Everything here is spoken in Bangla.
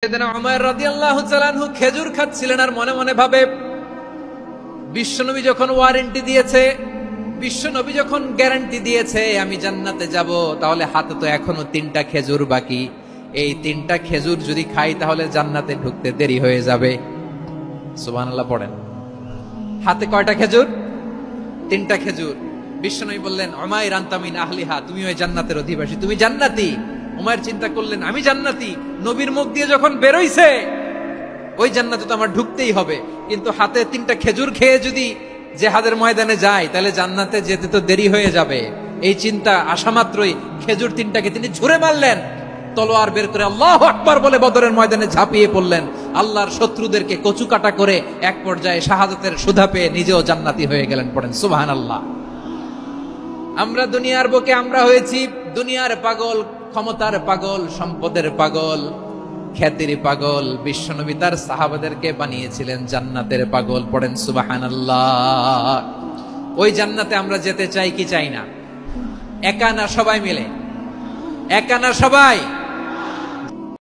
সাইয়েদনা উমর রাদিয়াল্লাহু তাআলা আনহু খেজুর খাচ্ছিলেন আর মনে মনে ভাবে, বিশ্বনবী যখন ওয়ারেন্টি দিয়েছে, বিশ্বনবী যখন গ্যারান্টি দিয়েছে আমি জান্নাতে যাব, তাহলে হাতে তো এখনো 3টা খেজুর বাকি। এই 3টা খেজুর যদি খাই তাহলে জান্নাতে ঢুকতে দেরি হয়ে যাবে। সুবহানাল্লাহ পড়েন। হাতে কয়টা খেজুর? 3টা খেজুর। বিশ্বনবী বললেন, উমাইর আনতা মিন আহলিহা, তুমি ওই জান্নাতের অধিবাসী, তুমি জান্নাতি। উমাইর চিন্তা করলেন, আমি জান্নাতি, নবীর মুখ দিয়ে যখন বেরোইছে ওই জান্নাতে তো আমার ঢুকতেই হবে, কিন্তু হাতে 3টা খেজুর খেয়ে যদি জিহাদের ময়দানে যাই তাহলে জান্নাতে যেতে তো দেরি হয়ে যাবে। এই চিন্তা আসা মাত্রই খেজুর 3টাকে তিনি ছুঁড়ে মারলেন, তলোয়ার বের করে আল্লাহু আকবার বলে বদরের ময়দানে ঝাঁপিয়ে পড়লেন। আল্লাহর শত্রুদেরকে কচুকাটা করে এক পর্যায়ে শাহাদাতের সুধা পেয়ে নিজেও জান্নাতি হয়ে গেলেন। পড়েন সুবহানাল্লাহ। আমরা দুনিয়ার বুকে আমরা হয়েছি দুনিয়ার পাগল, ক্ষমতার পাগল, সম্পদের পাগল, খ্যাতির পাগল। বিশ্বনবী তার সাহাবাদেরকে বানিয়েছিলেন জান্নাতের পাগল। পড়েন সুবহানাল্লাহ। ওই জান্নাতে আমরা যেতে চাই কি চাই না? একা না সবাই মিলে? একা না সবাই?